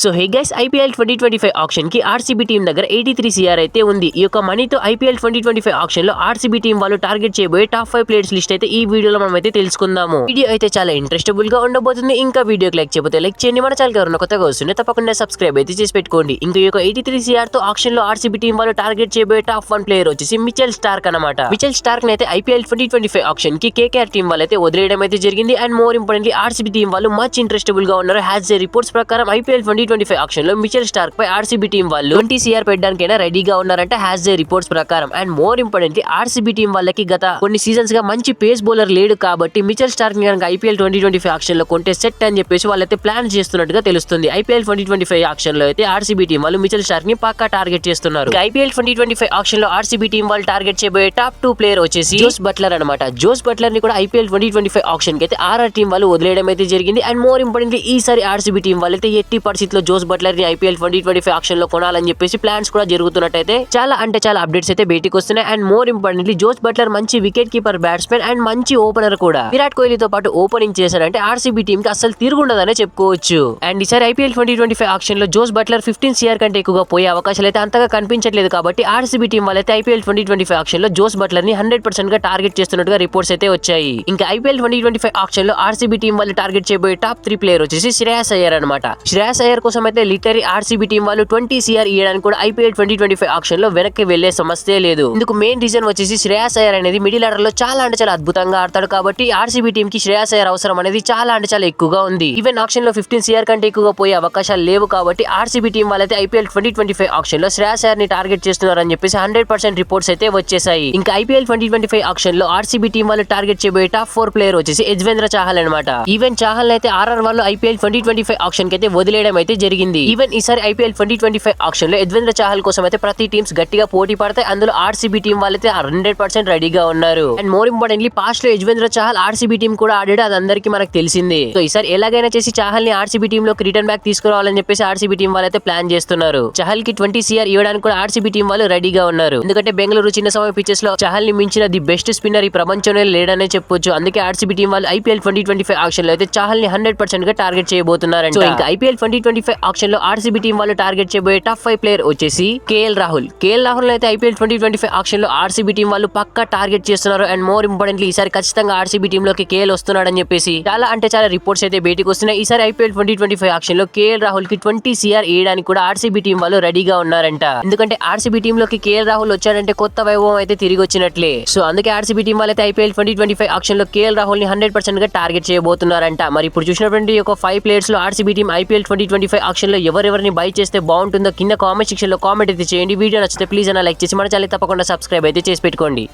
So hey guys, IPL 2025 auction కి RCB team దగ్గర 83 CR అయితే ఉంది. ఈ యొక్క మనీతో ఐపీఎల్ 2025 ఆక్షన్ లో ఆర్సీబీ టీం వాళ్ళు టార్గెట్ చేయబోయే టాప్ 5 ప్లేయర్స్ లిస్ట్ అయితే ఈ వీడియోలో మనం అయితే తెలుసుకుందాము. వీడియో అయితే చాలా ఇంట్రెస్టబుల్ గా ఉండబోతుంది. ఇంకా వీడియోకి లైక్ చేయకపోతే లైక్ చేయండి. మన ఛానల్ ఎవరైనా కొత్తగా వస్తుంటే తప్పకుండా సబ్స్క్రైబ్ అయితే చేసి పెట్టుకోండి. ఇంకా ఈ యొక్క 83 సిఆర్ తో ఆక్షన్ లో ఆర్సీబీ టీం వాళ్ళు టార్గెట్ చేయబోయే టాప్ 1 ప్లేయర్ వచ్చేసి మిచెల్ స్టార్క్ అన్నమాట. మిచెల్ స్టార్క్ అయితే ఐపీఎల్ 2025 ఆక్షన్ కి కేకేఆర్ టీం వాళ్ళు అయితే వదిలేయడం అయితే జరిగింది. And more importantly RCB team వాళ్ళు మచ్ ఇంట్రెస్టబుల్ గా ఉన్నారు. హ్యాస్ ఏ రిపోర్ట్స్ ప్రకారం ఐపీఎల్ 2025 ఆక్షన్ లో మిచెల్ స్టార్క్ పై ఆర్సీబీ టీం వాళ్ళు 20 సిఆర్ పెట్టడానికైనా రెడీగా ఉన్నారంట హ్యాస్ ఏ రిపోర్ట్స్ ప్రకారం. And more importantly RCB team వాళ్ళకి గత కొన్ని సీజన్స్ గా మంచి పేస్ బౌలర్ లేడు కాబట్టి మిచెల్ స్టార్క్ కనుక ఐపీఎల్ 2025 ఆక్షన్ లో కొంటే సెట్ అని చెప్పేసి వాళ్ళైతే ప్లాన్ చేస్తున్నట్టుగా తెలుస్తుంది. ఐపీఎల్ 2025 ఆక్షన్ లో అయితే ఆర్సీబీ టీం వాళ్ళు మిచెల్ స్టార్క్ ని పక్కా టార్గెట్ చేస్తున్నారు. ఐపీఎల్ 2025 ఆక్షన్ లో ఆర్సీబీ టీం వాళ్ళు టార్గెట్ చేయబోయే టాప్ 2 ప్లేయర్ వచ్చేసి జోస్ బట్లర్ అనమాట. జోస్ బట్లర్ ని కూడా ఐపీఎల్ 2025 ఆక్షన్ కి అయితే ఆర్ఆర్ టీం వాళ్ళు వదిలేయడం అయితే జరిగింది. అండ్ మోర్ ఇంపార్టెంట్లీ ఈసారి ఆర్సీబీ టీం వాళ్ళైతే ఎట్టి పరిస్థితిలో జోస్ బట్లర్ ని ఐపీఎల్ 2025 ఆక్షన్ లో కొనాలని చెప్పేసి ప్లాన్స్ కూడా జరుగుతున్నట్టయితే చాలా అప్డేట్స్ అయితే బయటికి వస్తున్నాయి. And more importantly Jos Buttler మంచి వికెట్ కీపర్ బ్యాట్స్మెన్ అండ్ మంచి ఓపెనర్ కూడా. విరాట్ కోహ్లీతో పాటు ఓపెనింగ్ చేశారంటే ఆర్సీబీ టీం కి అసలు తిరుగుండదనే చెప్పుకోవచ్చు. అండ్ ఈసారి ఐపీఎల్ 2025 ఆక్షన్ లో జోస్ బట్లర్ 15 సిఆర్ కంటే ఎక్కువగా పోయే అవకాశాలు అయితే అంతగా కనిపించట్లేదు కాబట్టి ఆర్సీబీ టీం వాళ్ళైతే ఐపీఎల్ 2025 ఆక్షన్ లో జోస్ బట్లర్ ని 100% గా టార్గెట్ చేస్తున్నట్టుగా రిపోర్ట్స్ అయితే వచ్చాయి. ఇంకా ఐపీఎల్ 2025 ఆక్షన్ లో ఆర్సీబీ టీం వాళ్ళు టార్గెట్ చేయబోయే టాప్ 3 ప్లేయర్ వచ్చేసి శ్రేయాస్ అయ్యర్ అనమాట. శ్రేయాస్ అయ్యర్ కోసం అయితే లిటరీ ఆర్సీబీ టీం వాళ్ళు 20 సిఆర్ ఇవ్వడానికి కూడా ఐపీఎల్ 2025 ఆక్షన్ లో వెనక్కి వెళ్లే సమస్య లేదు. ఇందుకు మెయిన్ రీజన్ వచ్చేసి శ్రేయాస్ అయ్యర్ అనేది మిడిల్ ఆర్డర్ లో చాలా అద్భుతంగా ఆడతాడు కాబట్టి ఆర్సీబీ టీం కి శ్రేయాస్ అయ్యర్ అవసరం అనేది చాలా ఎక్కువగా ఉంది. ఈవెన్ ఆక్షన్ లో 15 సిఆర్ కంటే ఎక్కువగా పోయే అవకాశాలు లేవు కాబట్టి ఆర్సీబీ టీం వాళ్ళైతే ఐపీఎల్ 2025 ఆక్షన్ లో శ్రేయాస్ అయ్యర్ ని టార్గెట్ చేస్తున్నారని చెప్పేసి 100% రిపోర్ట్స్ అయితే వచ్చేసాయి. ఇంకా ఐపీఎల్ 2025 ఆక్షన్ లో ఆర్సీబీ టీం వాళ్ళు టార్గెట్ చేయబోయే టాప్ 4 ప్లేయర్ వచ్చేసి యజ్వేంద్ర చాహల్ అనమాట. ఈవెన్ చాహల్ అయితే ఆర్ఆర్ వాళ్ళు ఐపీఎల్ 2025 ఆక్షన్ కి అయితే వదిలేయడం అయితే జరిగింది. ఈవెన్ ఈసారి ఐపీఎల్ 2025 ఆక్షన్ లో యజ్వేంద్ర చాహల్ కోసం అయితే ప్రతి టీమ్స్ గట్టిగా పోటీ పడతాయి. అందులో ఆర్సీబీ టీం వాళ్ళైతే 100% రెడీగా ఉన్నారు. అండ్ మోర్ ఇంపార్టెంట్లీ పాస్ట్ లో యజ్వేంద్ర చాహల్ ఆర్సీబీ టీం కూడా ఆడాడు, అది అందరికీ మనకు తెలిసిందే. సో ఈసారి ఎలాగైనా చేసి చాహల్ ని ఆర్సీబీ టీం లోకి రిటర్న్ బ్యాక్ తీసుకురావాలని చెప్పేసి ఆర్సీబీ టీం వాళ్ళైతే ప్లాన్ చేస్తున్నారు. చహల్ కి 20 సిఆర్ ఇవ్వడానికి కూడా ఆర్సీబీ టీం వాళ్ళు రెడీగా ఉన్నారు. ఎందుకంటే బెంగళూరు చిన్న సమయ పిచెస్ లో చహల్ ని మించిన ది బెస్ట్ స్పిన్నర్ ఈ ప్రపంచంలో లేడనే చెప్పొచ్చు. అందుకే ఆర్సీబీ టీం వాళ్ళు ఐపీఎల్ 2025 ఆక్షన్ లో అయితే చహల్ ని 100% గా టార్గెట్ చేయబోతున్నారు. సో ఇంకా ఐపీఎల్ 2025 ఆక్షన్ లో ఆర్సీబీ టీం వాళ్ళు టార్గెట్ చేయబోయే టాప్ 5 ప్లేయర్ వచ్చేసి కేఎల్ రాహుల్ అయితే ఐపీఎల్ 2025 ఆక్షన్ లో ఆర్సీబీ టీం వాళ్ళు పక్కా టార్గెట్ చేస్తున్నారు. అండ్ మోర్ ఇంపార్టెంట్లీ ఈసారి ఖచ్చితంగా ఆర్సీబీ టీం లోకి కేఎల్ వస్తున్నాడని చెప్పేసి చాలా రిపోర్ట్స్ అయితే బయటకు వస్తున్నాయి. ఈసారి ఐపీఎల్ 2025 ఆక్షన్ లో కేఎల్ రాహుల్ కి 20 సిఆర్ వేయడానికి కూడా ఆర్సీబీ టీం వాళ్ళు రెడీగా ఉన్నారంట. ఎందుకంటే ఆర్సీబీ టీం లోకి కేఎల్ రాహుల్ వచ్చాడంటే కొత్త వైభవం అయితే తిరిగి వచ్చినట్లే. సో అందుకే ఆర్సీబీ టీం వాళ్ళైతే ఐపీఎల్ 2025 ఆక్షన్ లో కేఎల్ రాహుల్ ని 100% గా టార్గెట్ చేయబోతున్నారంట. మరి ఇప్పుడు చూసినటువంటి ఒక 5 ప్లేయర్స్ లో ఆర్సీబీ టీం ఐపీఎల్ 2025 ఆక్షన్ లో ఎవరెవరిని బై చేస్తే బాగుంటుందో కింద కామెంట్ సెక్షన్ లో కామెంట్ అయితే చేయండి. వీడియో నచ్చితే ప్లీజ్ అన్న లైక్ చేసి మన ఛానల్ తప్పకుండా సబ్స్క్రైబ్ అయితే చేసి పెట్టుకోండి.